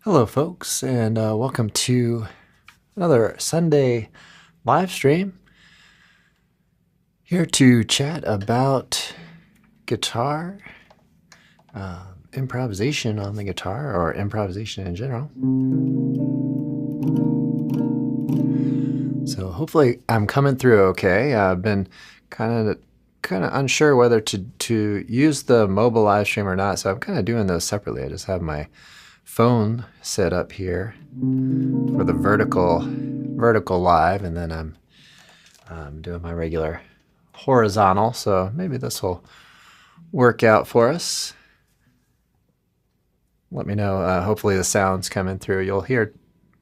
Hello, folks, and welcome to another Sunday live stream. Here to chat about guitar, improvisation on the guitar, or improvisation in general. So hopefully I'm coming through okay. I've been kind of unsure whether to use the mobile live stream or not, so I'm kind of doing those separately. I just have my phone set up here for the vertical live, and then I'm doing my regular horizontal, so maybe this will work out for us. Let me know. Hopefully the sound's coming through. You'll hear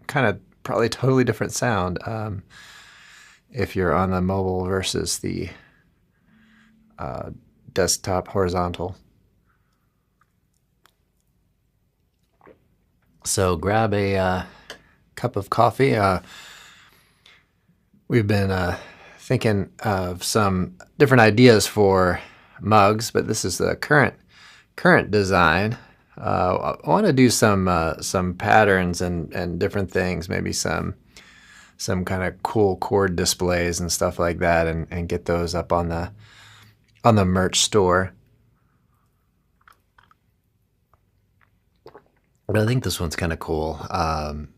kind of probably totally different sound if you're on the mobile versus the desktop horizontal. So grab a cup of coffee. We've been thinking of some different ideas for mugs, but this is the current design. I want to do some patterns and different things, maybe some kind of cool chord displays and stuff like that, and get those up on the merch store. But I think this one's kind of cool. Talking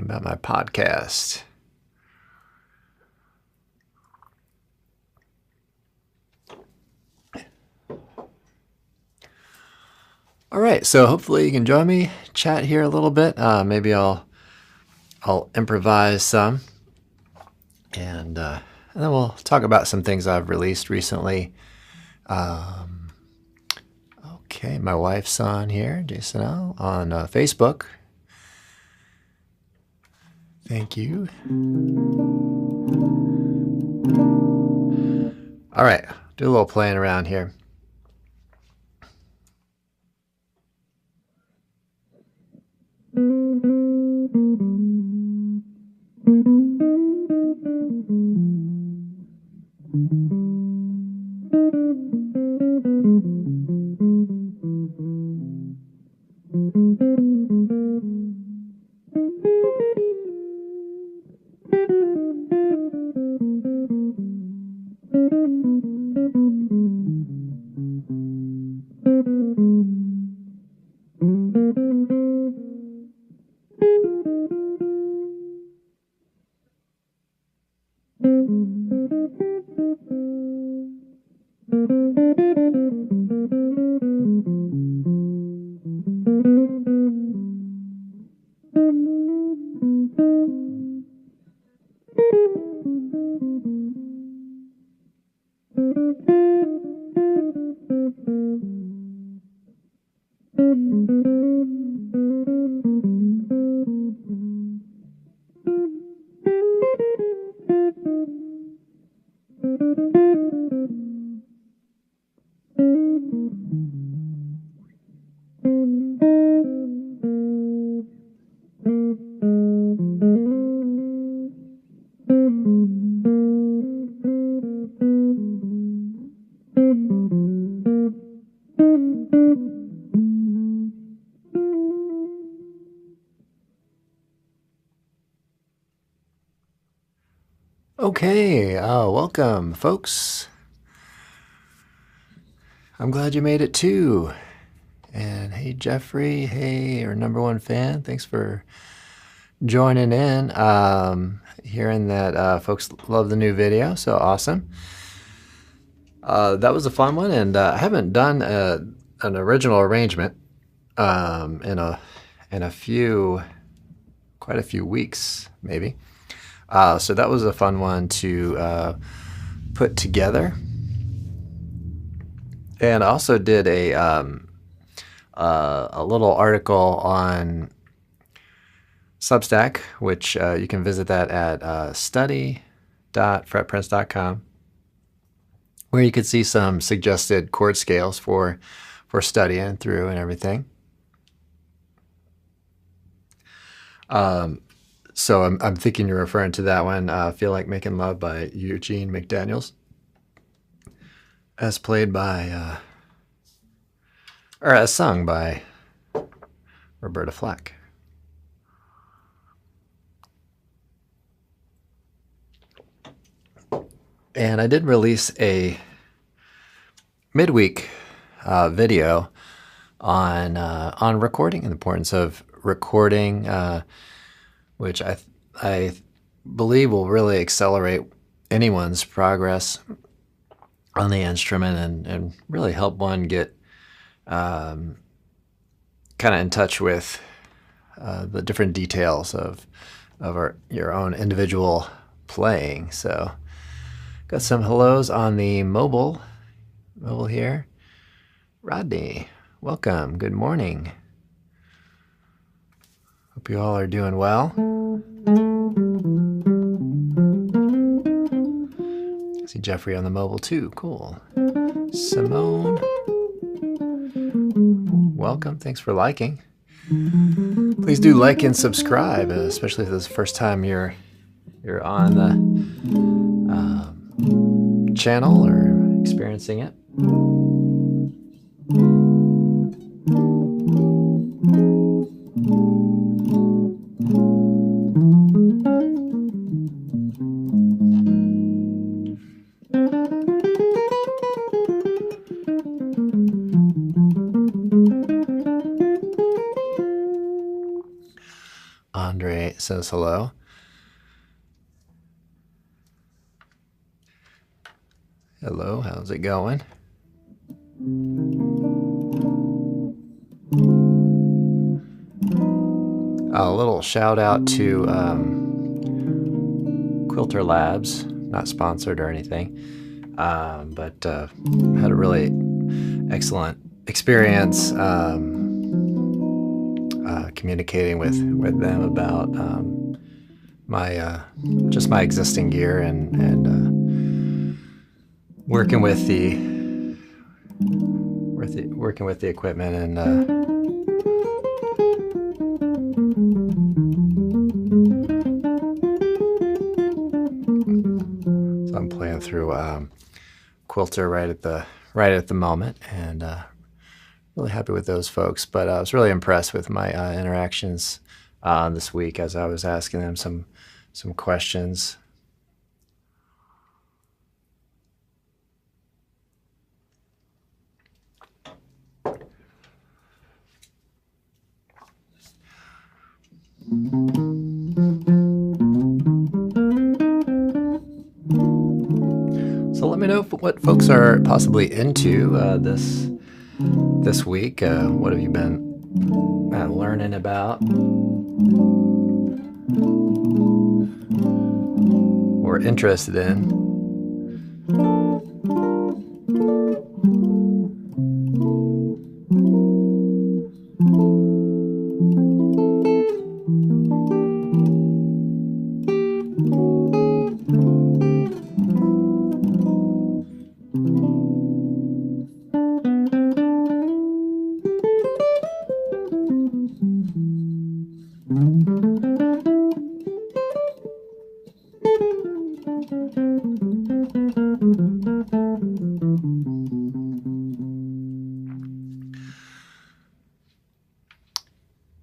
about my podcast. All right, so hopefully you can join me, chat here a little bit. Maybe I'll improvise some, and then we'll talk about some things I've released recently. Okay, my wife's on here, Jason L, on Facebook. Thank you. All right, do a little playing around here. Okay, welcome, folks. I'm glad you made it too. And hey, Jeffrey, hey, our #1 fan, thanks for joining in. Hearing that folks love the new video, so awesome. That was a fun one, and I haven't done an original arrangement in quite a few weeks, maybe. So that was a fun one to put together. And I also did a little article on Substack, which you can visit that at study.fretprince.com, where you could see some suggested chord scales for studying through and everything. So I'm thinking you're referring to that one, Feel Like Making Love by Eugene McDaniels, as played by, or as sung by Roberta Flack. And I did release a midweek video on recording and the importance of recording, which I believe will really accelerate anyone's progress on the instrument and really help one get kind of in touch with the different details of your own individual playing. So got some hellos on the mobile here. Rodney, welcome. Good morning. Hope you all are doing well. I see Jeffrey on the mobile too. Cool. Simone, welcome. Thanks for liking. Please do like and subscribe, especially if this is the first time you're on the channel or experiencing it. Andre says hello. Hello, how's it going? A little shout out to Quilter Labs, not sponsored or anything, but had a really excellent experience communicating with them about my existing gear and working with the equipment and so I'm playing through Quilter right at the moment, and really happy with those folks. But I was really impressed with my interactions this week as I was asking them some questions. So let me know what folks are possibly into this week. What have you been learning about or interested in?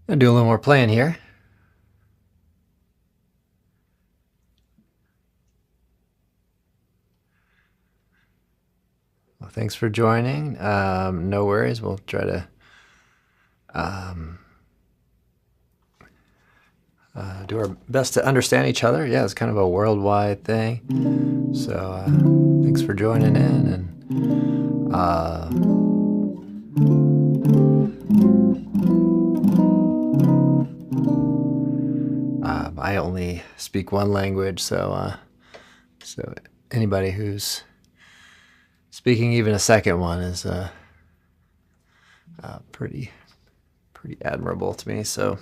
Gonna do a little more playing here. thanks for joining. No worries. We'll try to do our best to understand each other. Yeah, it's kind of a worldwide thing. So thanks for joining in. And I only speak one language, so anybody who's speaking even a second one is pretty admirable to me. So.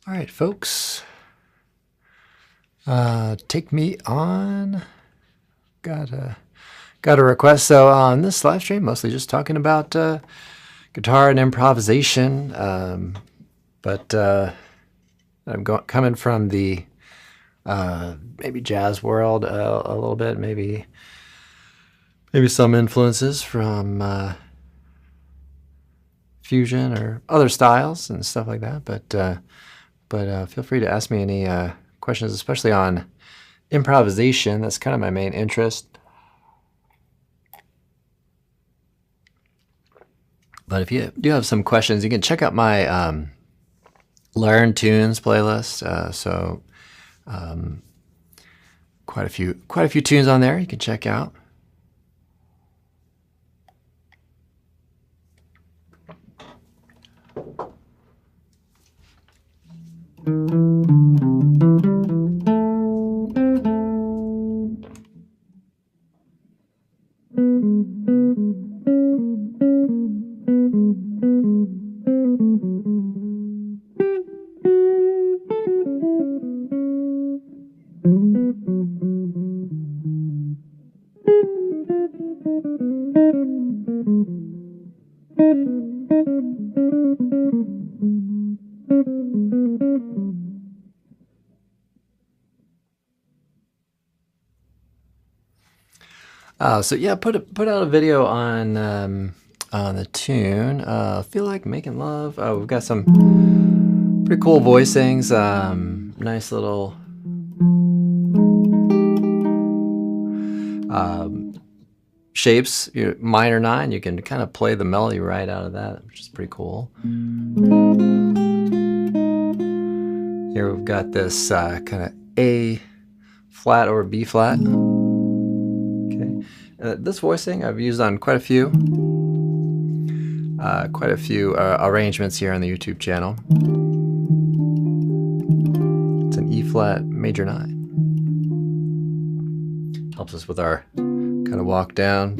All right, folks. Take me on. Got a request. So on this live stream, mostly just talking about guitar and improvisation. But I'm coming from the maybe jazz world a little bit. Maybe some influences from fusion or other styles and stuff like that. But feel free to ask me any questions, especially on improvisation. That's kind of my main interest. But if you do have some questions, you can check out my Learn Tunes playlist. So quite a few tunes on there you can check out. So yeah, put out a video on the tune. Feel Like Making Love. We've got some Pretty cool voicings. Nice little shapes. Minor 9, you can kind of play the melody right out of that, which is pretty cool. Here we've got this kind of A flat over B flat. Okay, this voicing I've used on quite a few arrangements here on the YouTube channel. It's an E flat major 9. Helps us with our kind of walk down.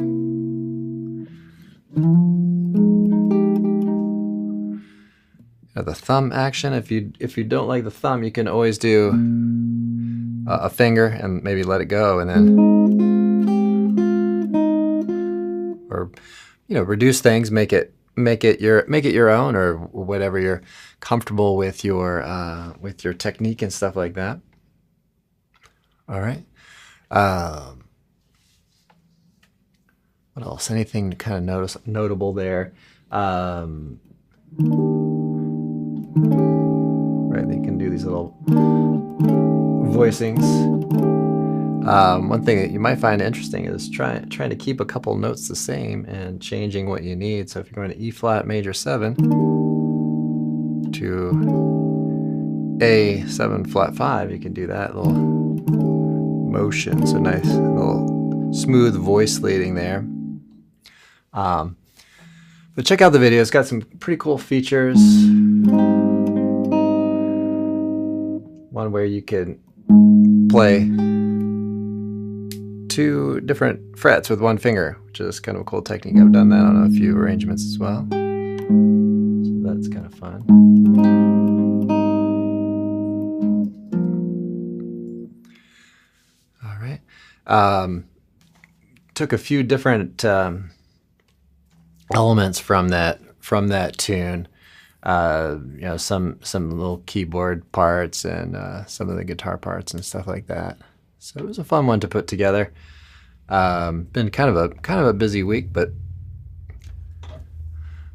The thumb action. If you don't like the thumb, you can always do a finger and maybe let it go, and then, or reduce things, make it your own, or whatever you're comfortable with your technique and stuff like that. All right. What else? Anything kind of notable there? Right, they can do these little voicings. One thing that you might find interesting is trying to keep a couple notes the same and changing what you need. So if you're going to E flat major 7 to A 7 flat 5, you can do that little motion. So nice little smooth voice leading there. But check out the video. It's got some pretty cool features. One where you can play 2 different frets with 1 finger, which is kind of a cool technique. I've done that on a few arrangements as well. So that's kind of fun. All right. Took a few different elements from that tune. Some little keyboard parts and some of the guitar parts and stuff like that. So it was a fun one to put together. Been kind of a busy week, but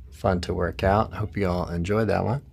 fun to work out. Hope you all enjoyed that one.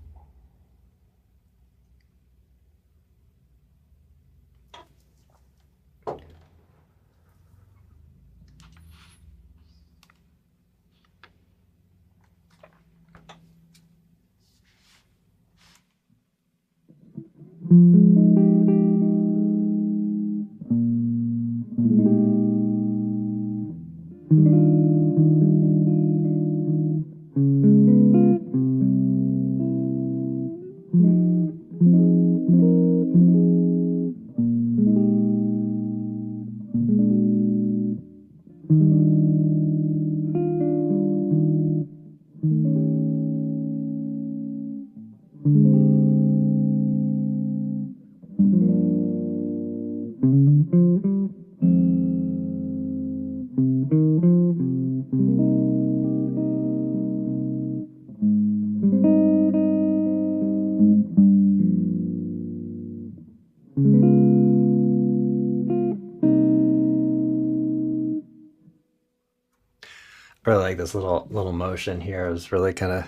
I really like this little motion here. I was really kind of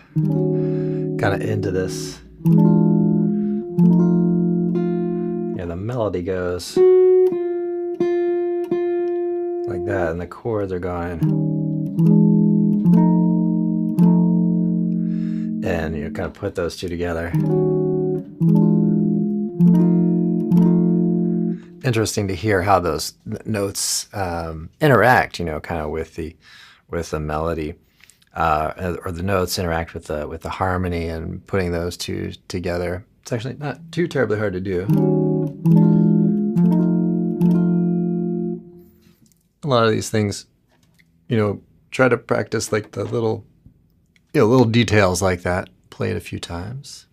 into this. Yeah, the melody goes like that, and the chords are going, and you kind of put those two together. Interesting to hear how those notes interact, kind of with the melody, or the notes interact with the harmony, and putting those two together. It's actually not too terribly hard to do. A lot of these things, try to practice like the little details like that. Play it a few times.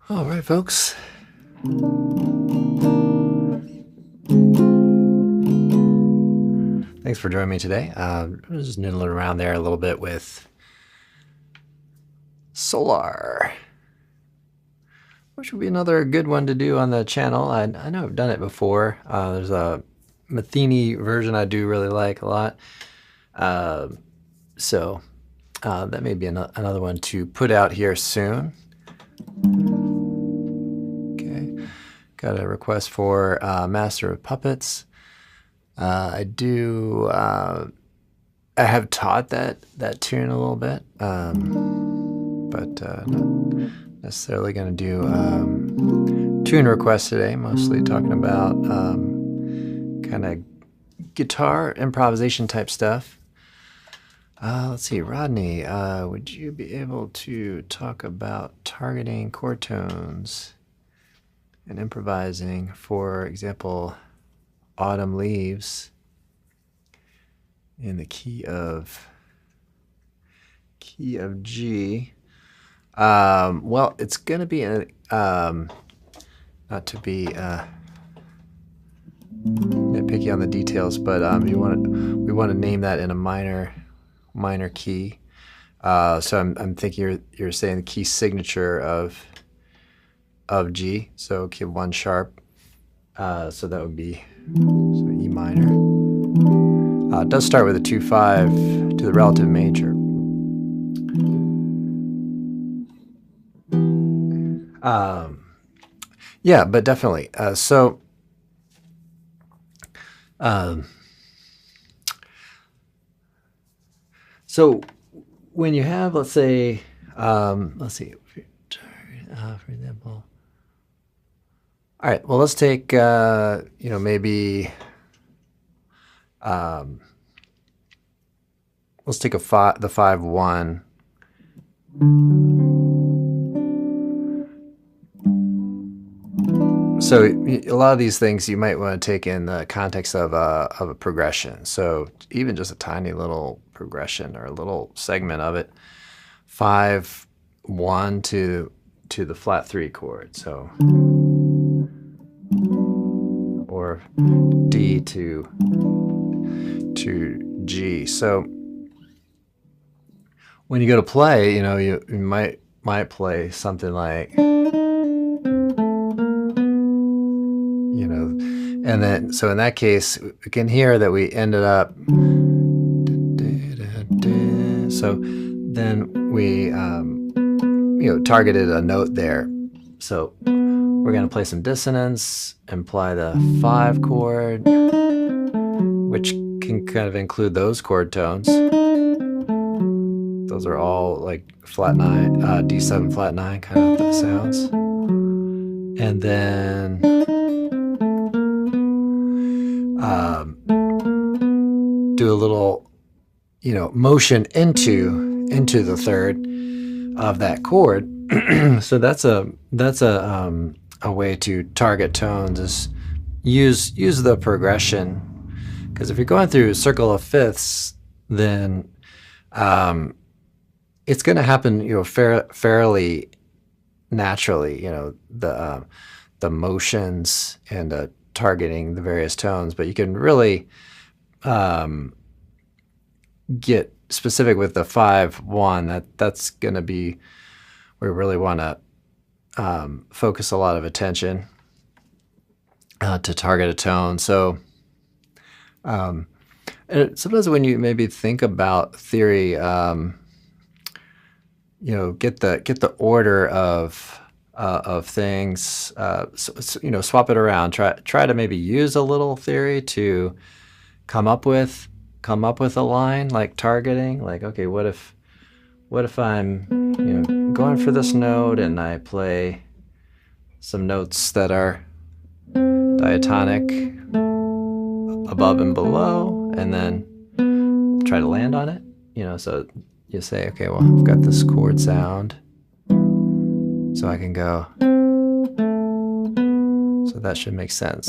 All right, folks. Thanks for joining me today. I'm just noodling around there a little bit with Solar, which would be another good one to do on the channel. I know I've done it before. There's a Matheny version I do really like a lot. So that may be another one to put out here soon. Okay, got a request for Master of Puppets. I have taught that tune a little bit, but not necessarily going to do tune requests today. Mostly talking about kind of guitar improvisation type stuff. Let's see, Rodney, would you be able to talk about targeting chord tones and improvising? For example, Autumn Leaves in the key of G. Well, it's going to be not to be nitpicky on the details, but we want to name that in a minor key. So I'm thinking you're saying the key signature of G. So key 1 sharp. So that would be E minor. It does start with a 2/5 to the relative major. Yeah, but definitely. So when you have, let's see, for example. All right, well, let's take, maybe, let's take the 5/1. So a lot of these things you might want to take in the context of a progression. So even just a tiny little progression or a little segment of it, 5/1 to the flat 3 chord. So, or D to G. So when you go to play, you might play something like, and then, so in that case, we can hear that we ended up, so then we, targeted a note there. So we're going to play some dissonance and play the 5 chord, which can kind of include those chord tones. Those are all like flat 9, D7 flat 9 kind of sounds. And then do a little, motion into the third of that chord. So that's a way to target tones, is use the progression. Because if you're going through a circle of fifths, then it's going to happen, fairly naturally. The motions and targeting the various tones, but you can really get specific with the 5-1. That's going to be where we really want to focus a lot of attention to target a tone. So sometimes when you maybe think about theory, get the order of things. Swap it around. Try to maybe use a little theory to come up with a line, like targeting. Like, okay, what if I'm going for this note and I play some notes that are diatonic above and below, and then try to land on it. So you say, okay, well, I've got this chord sound, so I can go. So that should make sense.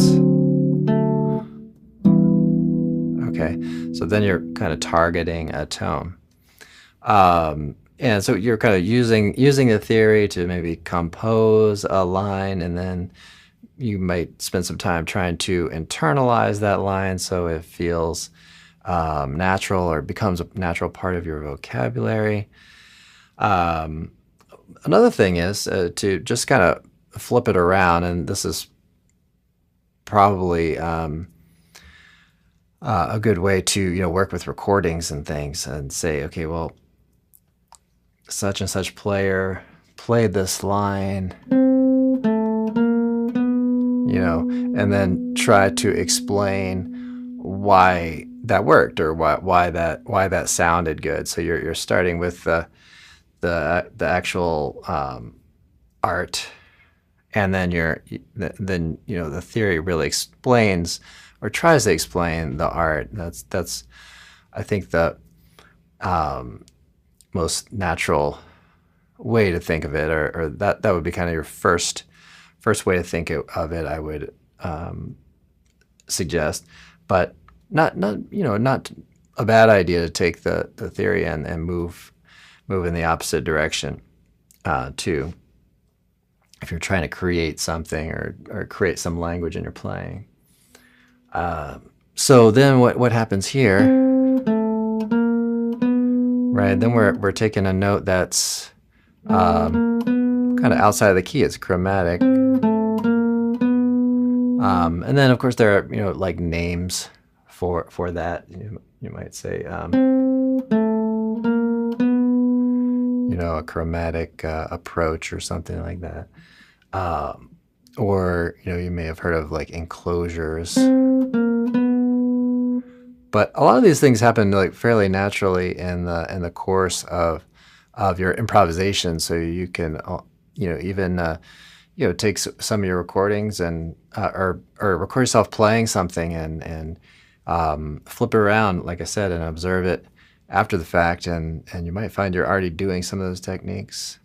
Okay, so then you're kind of targeting a tone. And so you're kind of using the theory to maybe compose a line, and then you might spend some time trying to internalize that line so it feels natural, or becomes a natural part of your vocabulary. Another thing is to just kind of flip it around, and this is probably a good way to work with recordings and things, and say, okay, well, such and such player played this line, and then try to explain why that worked, or why that sounded good. So you're starting with the actual art, and then the theory really explains, or tries to explain, the art. That's I think the most natural way to think of it, or that would be kind of your first way to think of it, I would suggest. But not a bad idea to take the theory and move in the opposite direction too, if you're trying to create something, or create some language in your playing. So then what happens here, right? Then we're taking a note that's kind of outside of the key. It's chromatic. And then, of course, there are like names for that. You might say a chromatic approach, or something like that. Or you may have heard of like enclosures. But a lot of these things happen like fairly naturally in the course of your improvisation. So you can even take some of your recordings and or record yourself playing something, and flip it around, like I said, and observe it after the fact, and you might find you're already doing some of those techniques.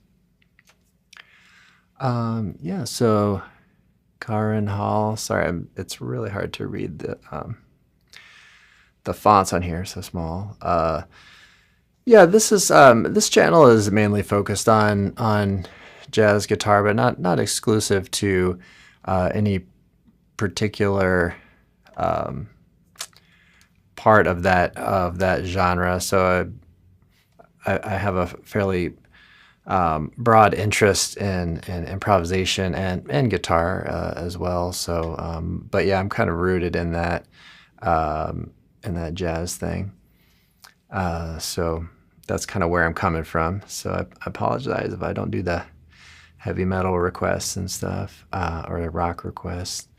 Yeah, so Karen Hall. Sorry, it's really hard to read the fonts on here, so small. Yeah, this channel is mainly focused on jazz guitar, but not exclusive to any particular part of that genre. So I have a fairly broad interest in improvisation and guitar as well. So, but yeah, I'm kind of rooted in that jazz thing. So that's kind of where I'm coming from. So I apologize if I don't do the heavy metal requests and stuff, or the rock requests.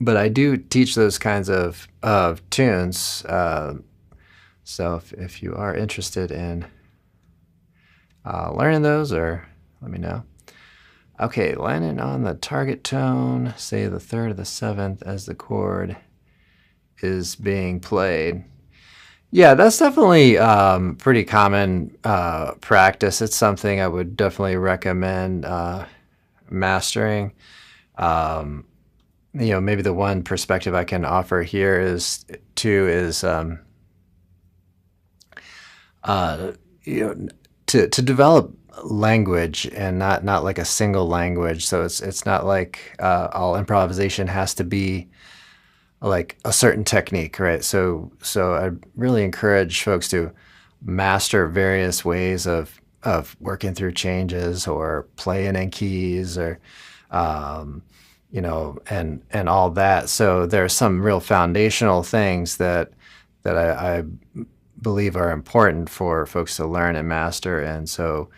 But I do teach those kinds of tunes. So if you are interested in learning those, or let me know. Okay, landing on the target tone, say the 3rd or the 7th as the chord, is being played. Yeah, that's definitely pretty common practice. It's something I would definitely recommend mastering. Maybe the one perspective I can offer here is to develop language, and not like a single language. So it's not like all improvisation has to be like a certain technique, right? So I really encourage folks to master various ways of working through changes or playing in keys or and all that. So there are some real foundational things that I believe are important for folks to learn and master. And so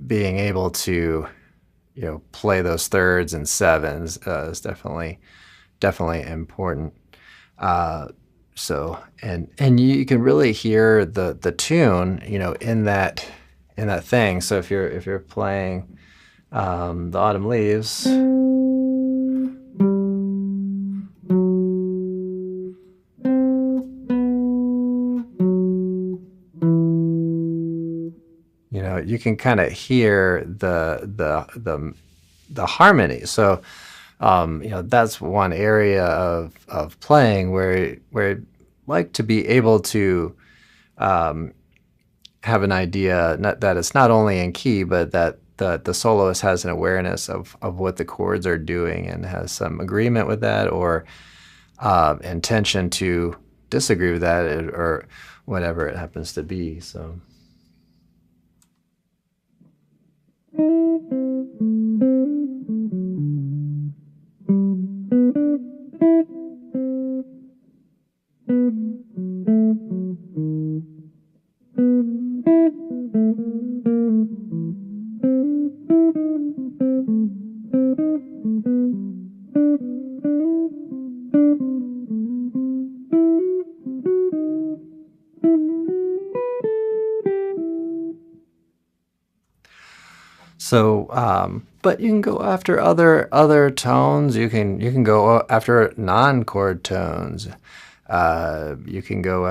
being able to play those thirds and sevens is definitely important. And you can really hear the tune, in that thing. So if you're playing the Autumn Leaves, you can kind of hear the harmony. So that's one area of playing where I'd like to be able to have an idea that it's not only in key, but that the soloist has an awareness of what the chords are doing and has some agreement with that, or intention to disagree with that, or whatever it happens to be. So. So, but you can go after other tones. You can go after non-chord tones. You can go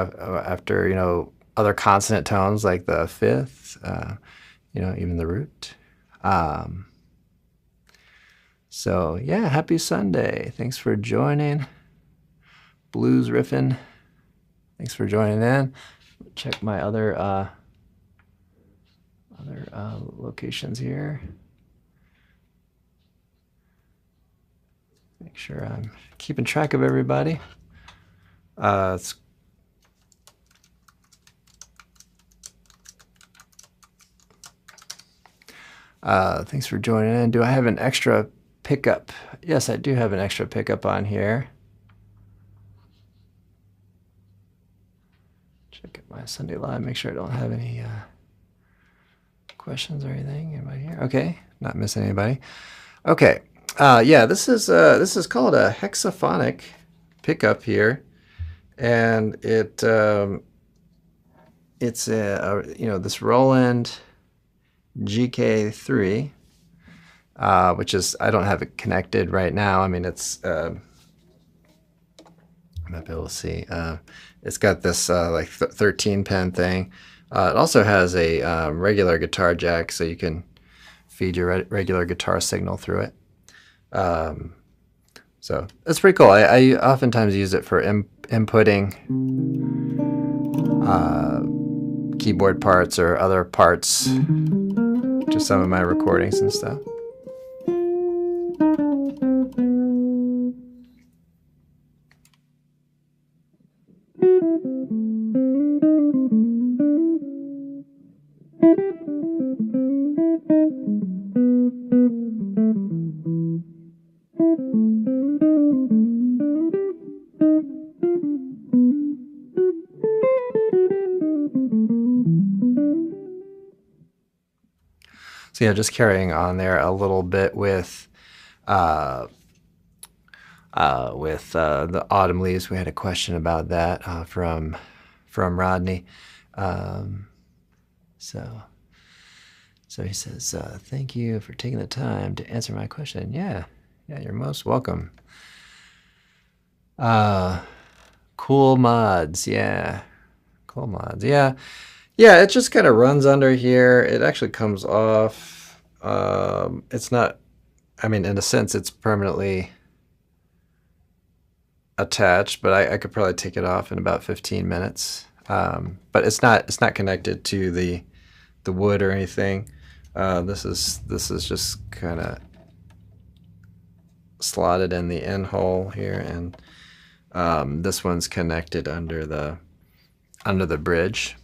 after other consonant tones like the fifth. Even the root. So yeah, happy Sunday. Thanks for joining. Blues riffing. Thanks for joining in. Check my other locations here. Make sure I'm keeping track of everybody. Thanks for joining in. Do I have an extra pickup? Yes, I do have an extra pickup on here. Check out my Sunday Live. Make sure I don't have any questions or anything. Anybody here? Okay, not missing anybody. Okay, yeah, this is called a hexaphonic pickup here, and it's this Roland GK3, which is, I don't have it connected right now. I mean, it's I might be able to see. It's got this 13 pin thing. It also has a regular guitar jack, so you can feed your regular guitar signal through it. So it's pretty cool. I oftentimes use it for inputting keyboard parts or other parts to some of my recordings and stuff. So yeah, just carrying on there a little bit with the Autumn Leaves. We had a question about that from Rodney. So he says, thank you for taking the time to answer my question. Yeah, you're most welcome. Cool. cool mods. Yeah, cool mods. Yeah, yeah. It just kind of runs under here. It actually comes off. It's not. I mean, in a sense, it's permanently attached, but I could probably take it off in about 15 minutes. But it's not connected to the wood or anything. This is just kind of slotted in the end hole here, and this one's connected under the bridge.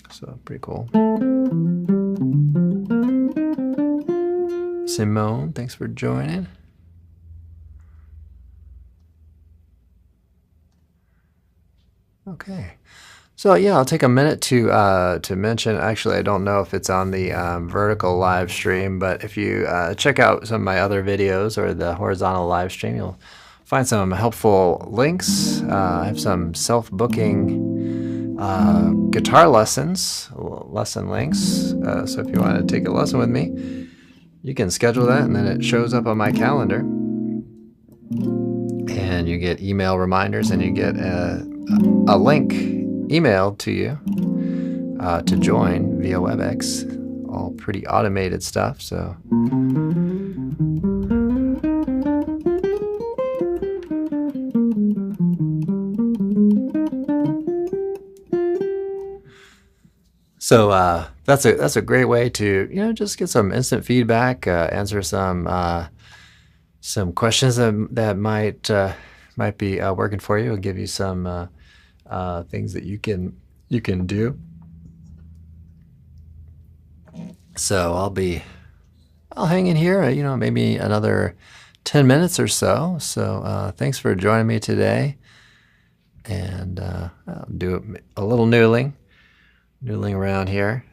So pretty cool. Simone, thanks for joining. Okay. So yeah, I'll take a minute to mention. Actually, I don't know if it's on the vertical live stream, but if you check out some of my other videos or the horizontal live stream, you'll find some helpful links. I have some self-booking guitar lessons, lesson links. So if you want to take a lesson with me, you can schedule that, and then it shows up on my calendar, and you get email reminders, and you get a link emailed to you to join via WebEx. All pretty automated stuff. So that's a great way to just get some instant feedback, answer some questions that might be working for you, and give you some things that you can do. So I'll hang in here, maybe another 10 minutes or so. So thanks for joining me today, and I'll do a little noodling around here.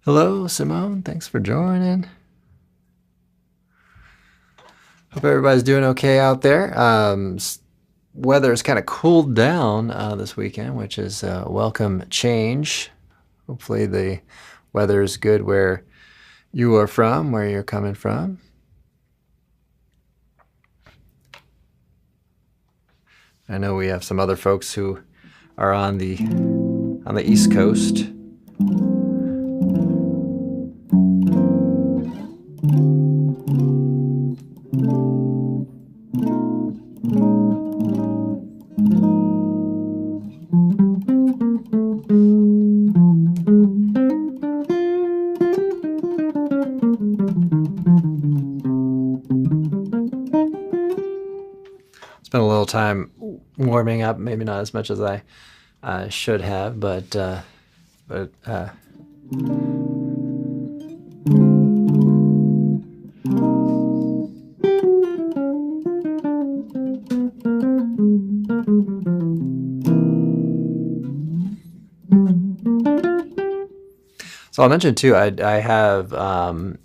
Hello, Simone. Thanks for joining. Hope everybody's doing okay out there. Weather's kind of cooled down this weekend, which is a welcome change. Hopefully the weather is good where you are from, where you're coming from. I know we have some other folks who are on the East Coast. Spent a little time warming up, maybe not as much as I should have, but so I'll mention too, I have a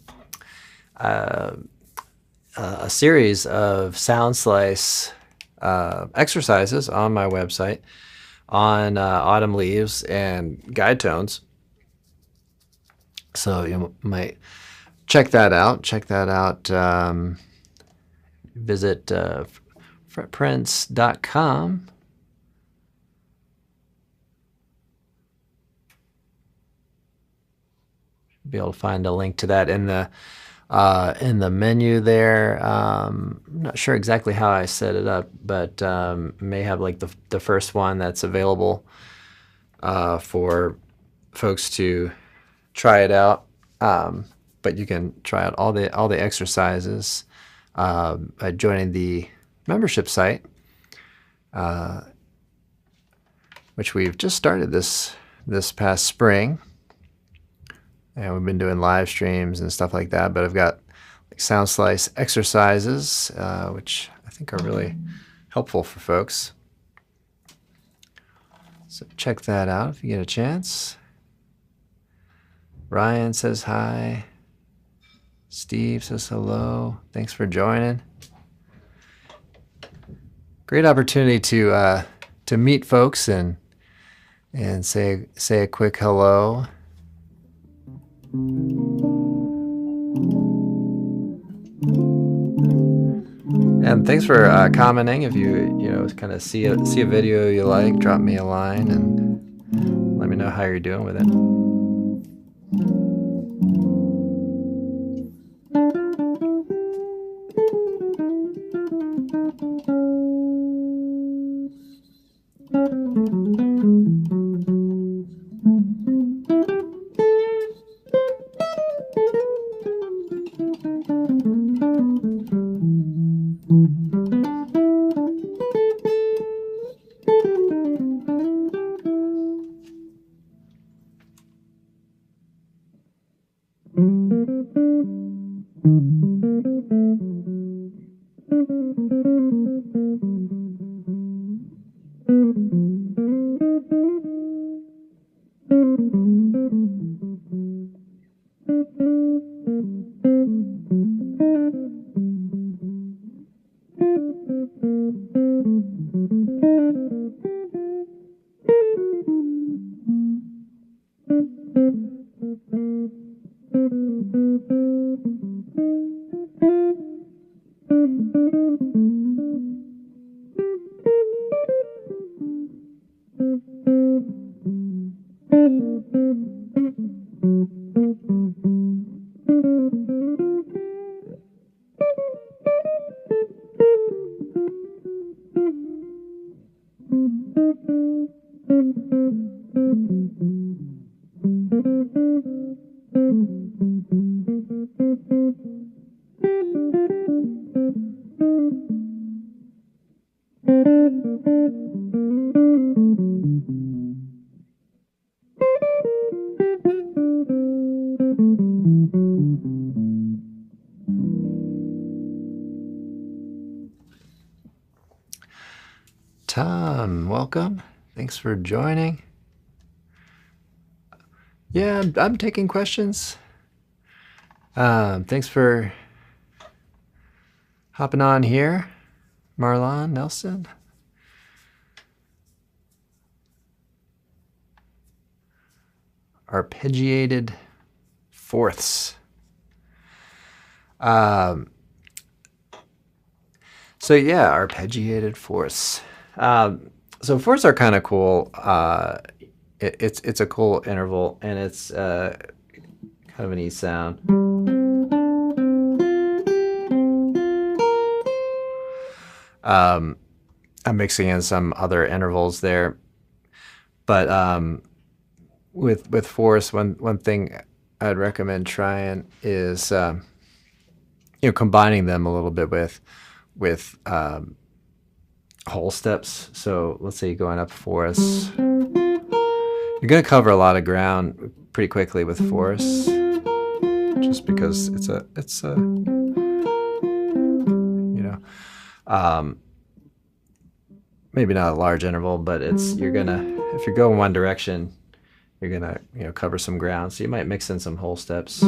series of sound slice exercises on my website on autumn leaves and guide tones. So you might check that out. Visit fretprints.com. Be able to find a link to that in the in the menu there. I'm not sure exactly how I set it up, but may have like the first one that's available for folks to try it out. But you can try out all the exercises by joining the membership site, which we've just started this past spring. And we've been doing live streams and stuff like that, but I've got like sound slice exercises, which I think are really helpful for folks. So check that out if you get a chance. Ryan says hi. Steve says hello. Thanks for joining. Great opportunity to meet folks and say a quick hello. And thanks for commenting. If you kind of see a video you like, drop me a line and let me know how you're doing with it. Tom, welcome. Thanks for joining. Yeah, I'm taking questions. Thanks for hopping on here, Marlon Nelson. Arpeggiated fourths. So yeah, arpeggiated fourths. So fourths are kind of cool. It's a cool interval, and it's kind of an E sound. I'm mixing in some other intervals there, but with fourths, one thing I'd recommend trying is combining them a little bit with whole steps. So let's say you're going up fourths. You're going to cover a lot of ground pretty quickly with fourths, just because it's a maybe not a large interval, but if you're going one direction, you're gonna cover some ground. So you might mix in some whole steps,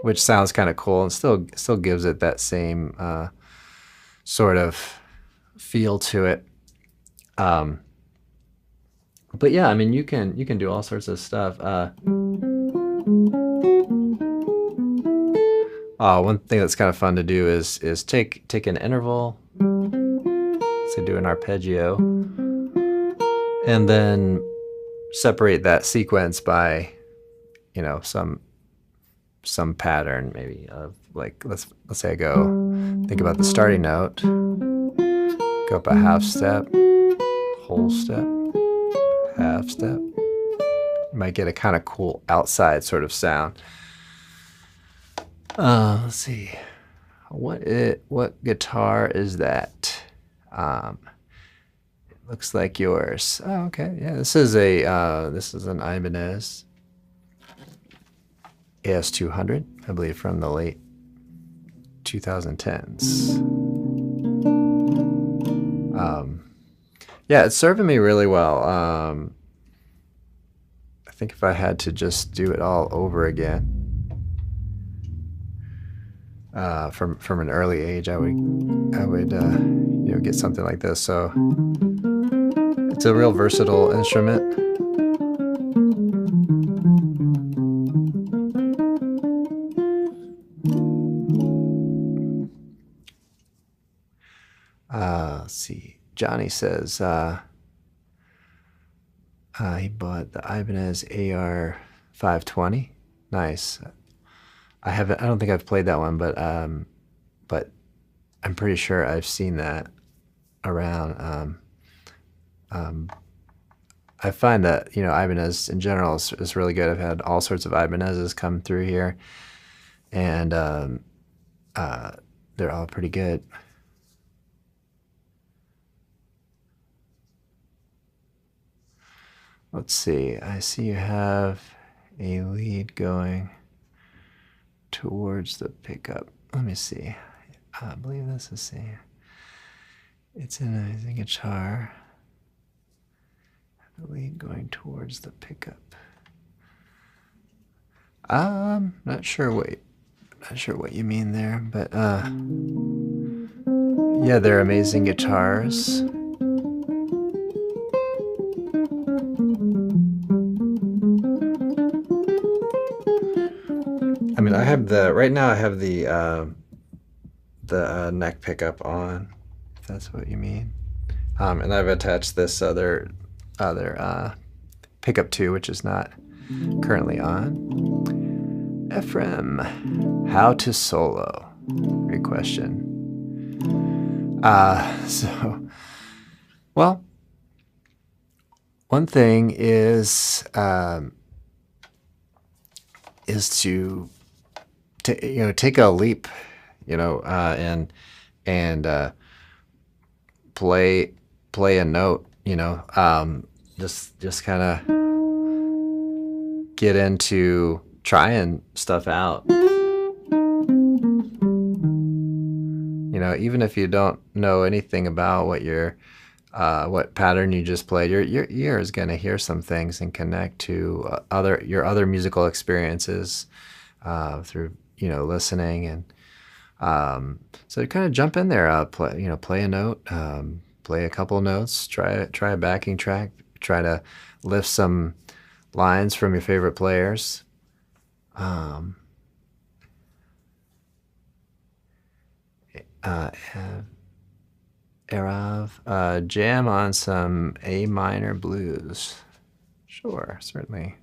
which sounds kind of cool and still gives it that same sort of feel to it. But yeah, I mean, you can do all sorts of stuff. One thing that's kind of fun to do is take an interval, say do an arpeggio, and then separate that sequence by you know, some pattern maybe of like, let's say I go think about the starting note, go up a half step, whole step, half step. You might get a kind of cool outside sort of sound. Let's see, what guitar is that? It looks like yours. Oh, okay, yeah. This is an Ibanez AS200, I believe, from the late 2010s. Yeah, it's serving me really well. I think if I had to just do it all over again, from an early age, I would get something like this. So it's a real versatile instrument. Let's see. Johnny says he bought the Ibanez AR 520. Nice. I don't think I've played that one, but I'm pretty sure I've seen that around. I find that, Ibanez in general is really good. I've had all sorts of Ibanezes come through here, and they're all pretty good. Let's see. I see you have a lead going towards the pickup. Let me see. I believe this is it's in a guitar. The lead going towards the pickup. Not sure what you mean there, but yeah, they're amazing guitars. I mean, right now I have the neck pickup on, if that's what you mean. And I've attached this other pickup too, which is not currently on. Ephraim, how to solo? Great question. Well, one thing is to take a leap, and play a note, just kind of get into trying stuff out. Even if you don't know anything about what pattern you just played, your ear is going to hear some things and connect to your other musical experiences through listening, and so kind of jump in there, play a note, play a couple notes, try a backing track, try to lift some lines from your favorite players. Erav, jam on some A minor blues. Sure, certainly.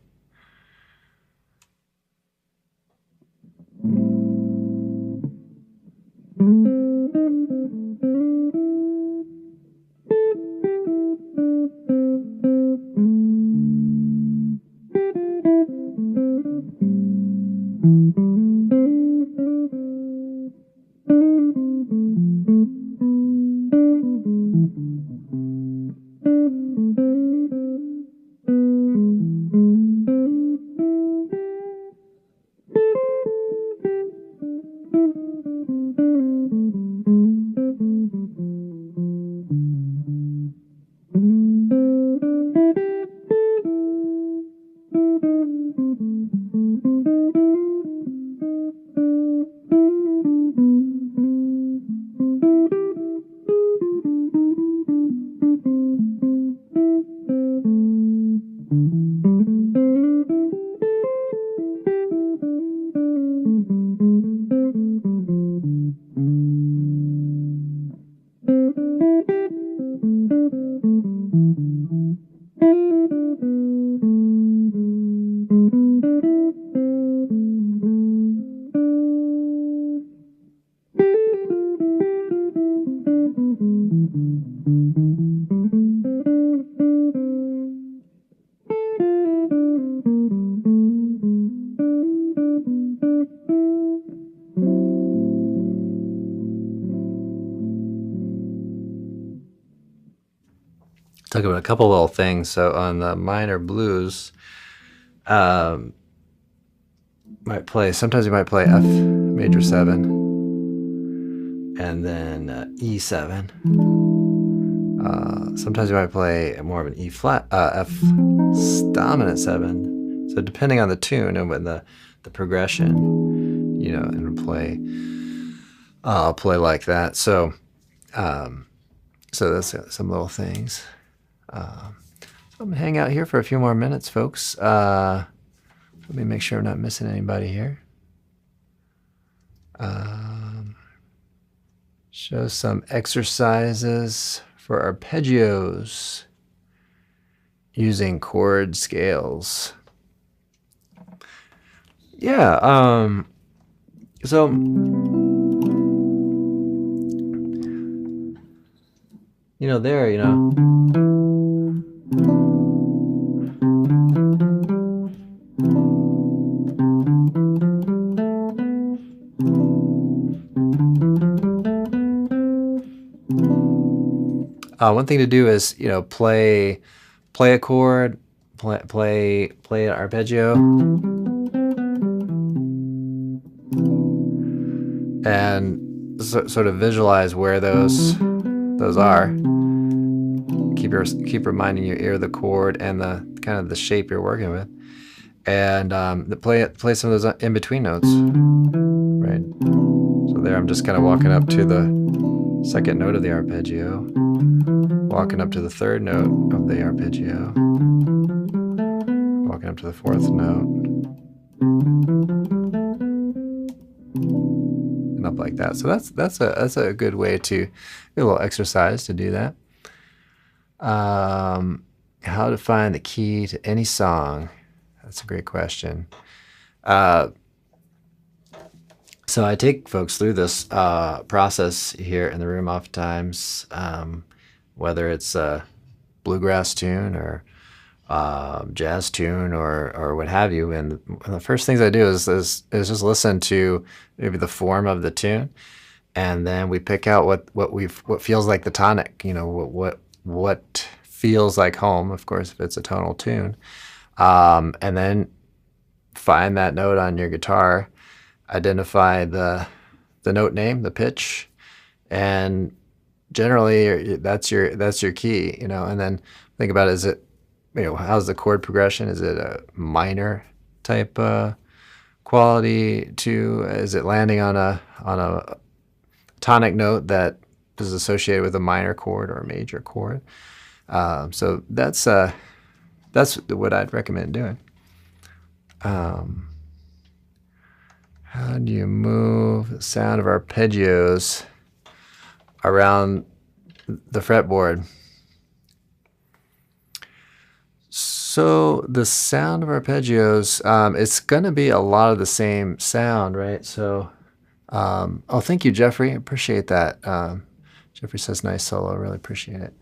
Talk about a couple little things. So on the minor blues, sometimes you might play F major 7 and then E7. Sometimes you might play more of an E flat, F dominant 7. So depending on the tune and when the progression, you know, and I'll play like that. So so that's some little things. So I'm gonna hang out here for a few more minutes, folks. Let me make sure I'm not missing anybody here. Show some exercises for arpeggios using chord scales. Yeah, so you know, there, you know. One thing to do is, you know, play a chord, play an arpeggio, and sort of visualize where those are. Keep reminding your ear the chord and the kind of the shape you're working with, and play some of those in between notes, right? So there, I'm just kind of walking up to the second note of the arpeggio, walking up to the third note of the arpeggio, walking up to the fourth note, and up like that. So that's a good way to do a little exercise to do that. How to find the key to any song? That's a great question. So I take folks through this process here in the room oftentimes, whether it's a bluegrass tune or jazz tune or what have you. And the first things I do is just listen to maybe the form of the tune, and then we pick out what feels like the tonic. You know, what feels like home. Of course, if it's a tonal tune, and then find that note on your guitar. Identify the note name, the pitch, and generally that's your key, you know. And then think about, is it, you know, how's the chord progression? Is it a minor type quality to? Is it landing on a tonic note that is associated with a minor chord or a major chord? So that's what I'd recommend doing. How do you move the sound of arpeggios around the fretboard? So the sound of arpeggios, it's going to be a lot of the same sound, right? So, oh, thank you, Jeffrey. Appreciate that. Jeffrey says, nice solo. Really appreciate it.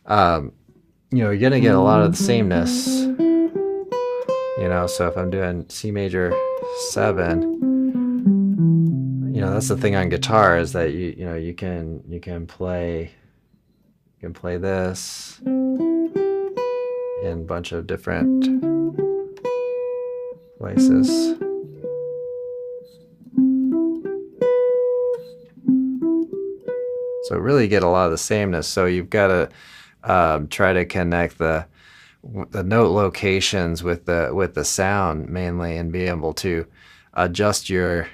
You know, you're going to get a lot of the sameness, you know. So if I'm doing C major 7, you know, that's the thing on guitar, is that you know you can play this in a bunch of different places. So really get a lot of the sameness. So you've got to try to connect the note locations with the sound mainly, and be able to adjust your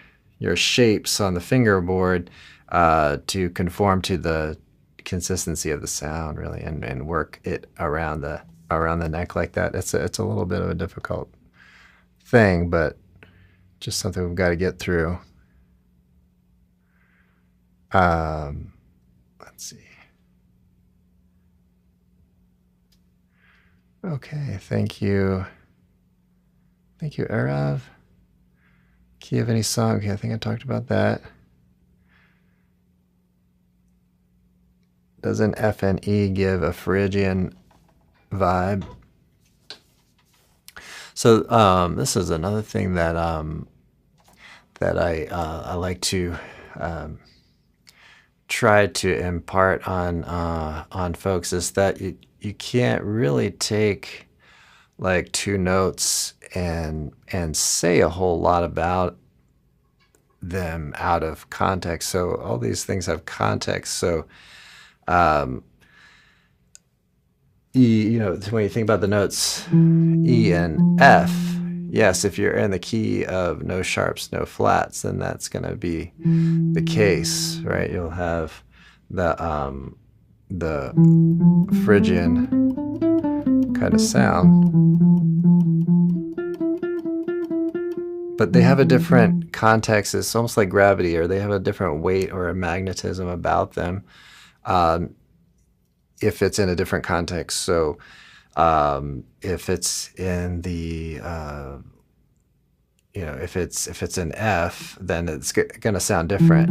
shapes on the fingerboard to conform to the consistency of the sound, really, and work it around the neck like that. It's a little bit of a difficult thing, but just something we've got to get through. Let's see. Okay, thank you, Arav. Key of any song? Okay, I think I talked about that. Doesn't F and E give a Phrygian vibe? So this is another thing that that I like to try to impart on folks, is that you can't really take like two notes and say a whole lot about them out of context. So all these things have context. So you know, when you think about the notes E and F, yes, if you're in the key of no sharps, no flats, then that's going to be the case, right? You'll have the Phrygian kind of sound, but they have a different context. It's almost like gravity, or they have a different weight or a magnetism about them if it's in a different context. So if it's in the you know, if it's an F, then it's going to sound different.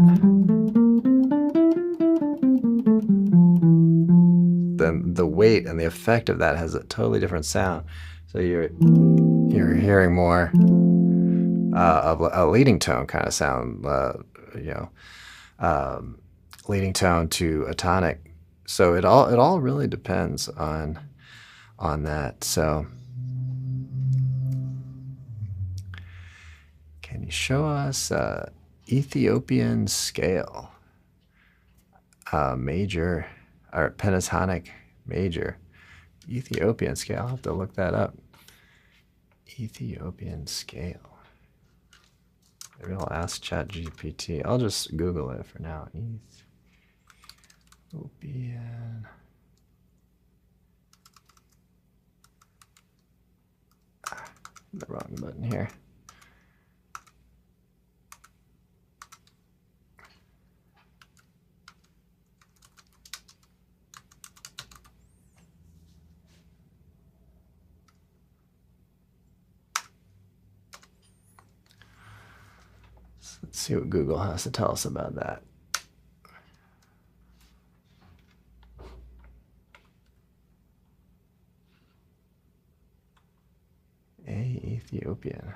Then the weight and the effect of that has a totally different sound. So you're hearing more of a leading tone kind of sound, you know, leading tone to a tonic. So it all really depends on that. So can you show us Ethiopian scale, major or pentatonic major? Ethiopian scale. I'll have to look that up. Ethiopian scale. Maybe I'll ask ChatGPT. I'll just Google it for now. Ethiopian. The wrong button here. Let's see what Google has to tell us about that. Ethiopian.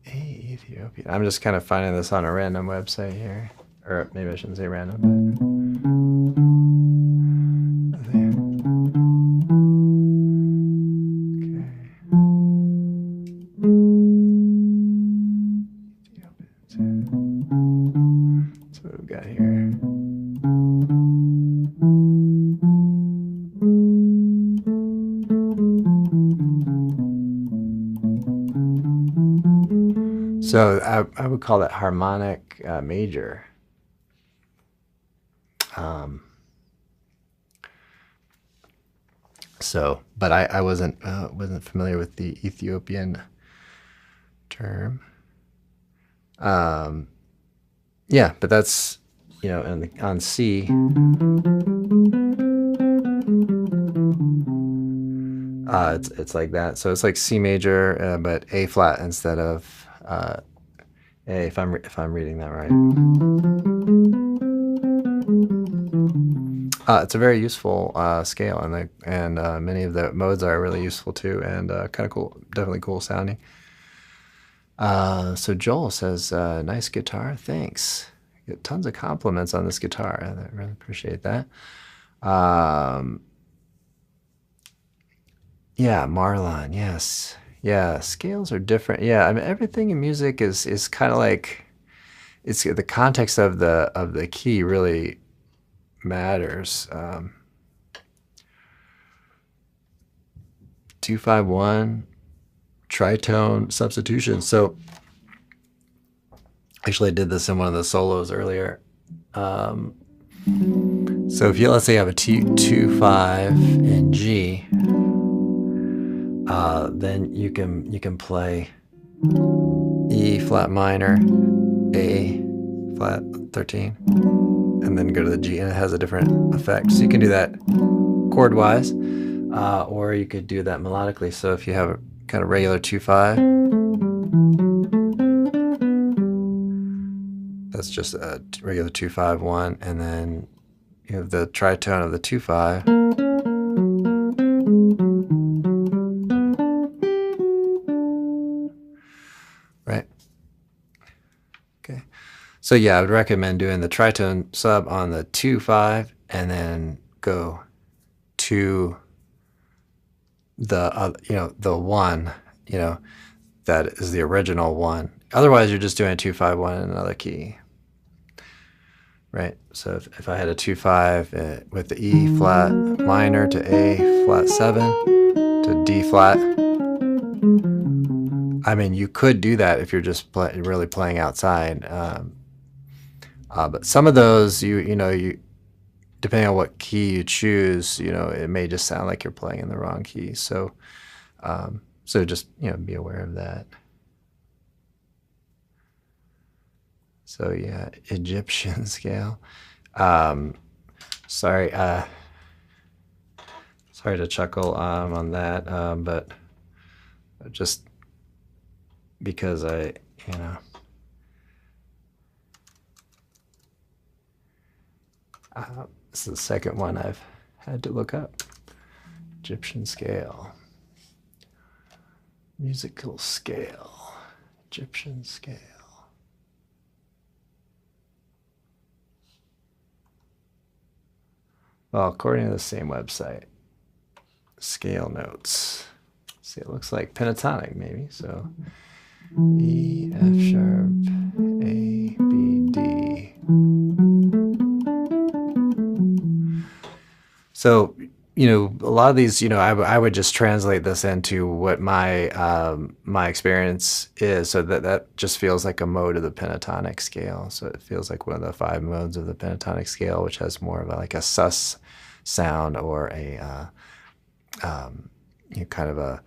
Ethiopian. I'm just kind of finding this on a random website here. Or maybe I shouldn't say random, but what we've got here. So I would call that harmonic major. So, but I wasn't familiar with the Ethiopian term. Yeah, but that's, you know, on C. It's like that. So it's like C major, but A flat instead of A. If I'm reading that right. It's a very useful scale, and many of the modes are really useful too, and kind of cool, definitely cool sounding. So Joel says, nice guitar, thanks. Get tons of compliments on this guitar. I really appreciate that. Yeah, Marlon, yes. Yeah, scales are different. Yeah, I mean, everything in music is kind of like, it's the context of the key really matters. 2-5-1 tritone substitution. So actually I did this in one of the solos earlier. So if you, let's say you have a 2-5 in G, then you can play E flat minor, A flat 13, and then go to the G, and it has a different effect. So you can do that chord wise, or you could do that melodically. So if you have a kind of regular 2-5, that's just a regular 2-5-1, and then you have the tritone of the 2-5. Right? Okay. So yeah, I would recommend doing the tritone sub on the 2-5 and then go to the the 1, that is the original 1. Otherwise, you're just doing a 2-5-1 in another key. Right? So if I had a 2-5 with the E flat minor to A flat 7 to D flat, I mean, you could do that if you're just really playing outside. But some of those, you depending on what key you choose, it may just sound like you're playing in the wrong key. So, just be aware of that. So yeah, Egyptian scale. Sorry to chuckle on that, but just because this is the second one I've had to look up. Egyptian scale. Musical scale. Egyptian scale. Well, according to the same website, scale notes. See, it looks like pentatonic maybe. So E, F sharp, A, B, D. So, a lot of these, I would just translate this into what my my experience is. So that just feels like a mode of the pentatonic scale. So it feels like one of the 5 modes of the pentatonic scale, which has more of like a sus sound or a kind of a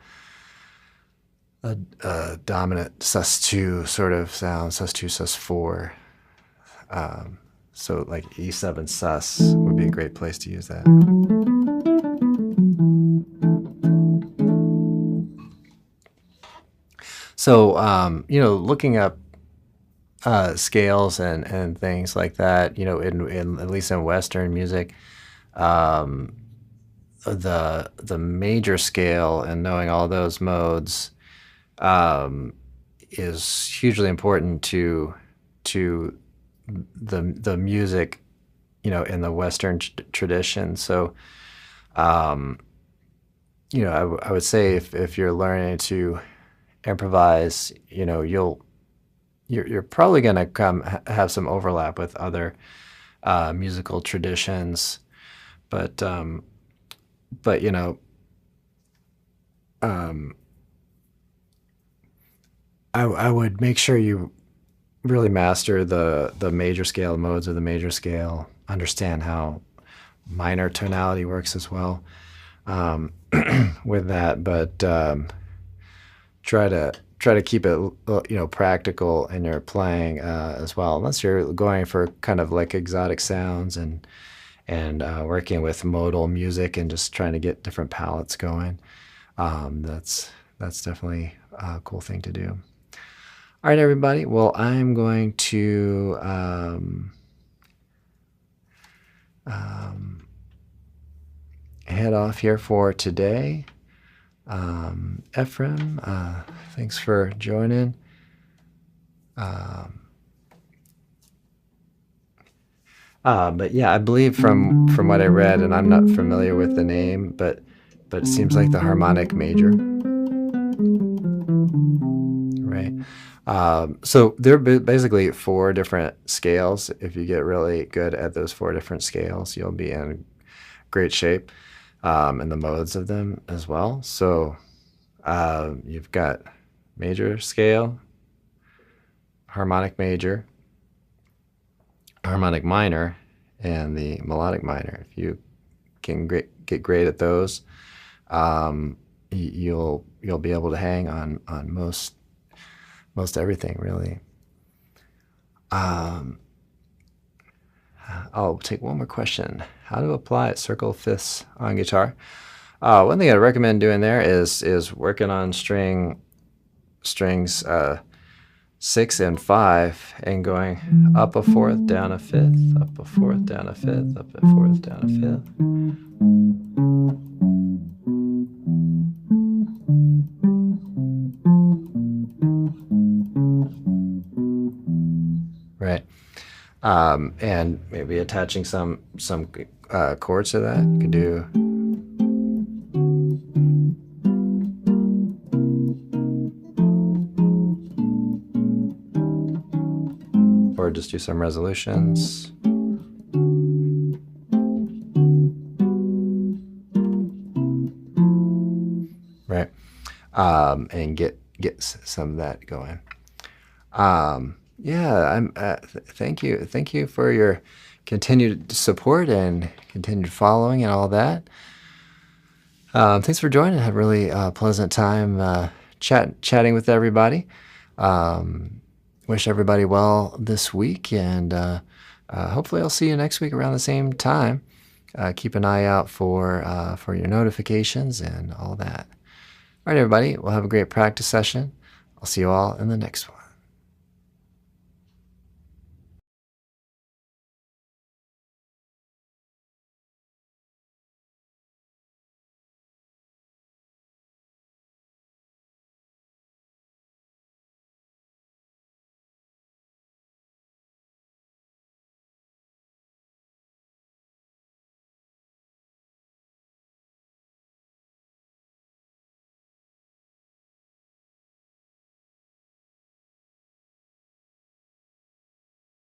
dominant sus2 sort of sound, sus2, sus4. So like E7 sus would be a great place to use that. So, looking up scales and things like that, in at least in Western music, the major scale and knowing all those modes is hugely important to the music, in the Western tradition. So, I would say if you're learning to improvise, you're probably going to have some overlap with other musical traditions, but I would make sure you really master the major scale modes of the major scale, understand how minor tonality works as well with that, but try to keep it practical in your playing as well, unless you're going for kind of like exotic sounds and working with modal music and just trying to get different palettes going. That's definitely a cool thing to do. All right, everybody. Well, I'm going to head off here for today. Ephraim, thanks for joining. But yeah, I believe from what I read, and I'm not familiar with the name, but it seems like the harmonic major, right? So there are basically 4 different scales. If you get really good at those 4 different scales, you'll be in great shape, and the modes of them as well. So you've got major scale, harmonic major, harmonic minor, and the melodic minor. If you can get great at those, you'll be able to hang on most everything, really. I'll take one more question. How to apply circle fifths on guitar? One thing I'd recommend doing there is working on strings 6 and 5, and going up a fourth, down a fifth, up a fourth, down a fifth, up a fourth, down a fifth. Right. And maybe attaching some chords to that. You could do or just do some resolutions. Right. And get some of that going. Yeah, thank you for your continued support and continued following and all that. Thanks for joining. I had a really pleasant time chatting with everybody. Wish everybody well this week, and hopefully I'll see you next week around the same time. Keep an eye out for your notifications and all that. All right, everybody, we'll have a great practice session. I'll see you all in the next one.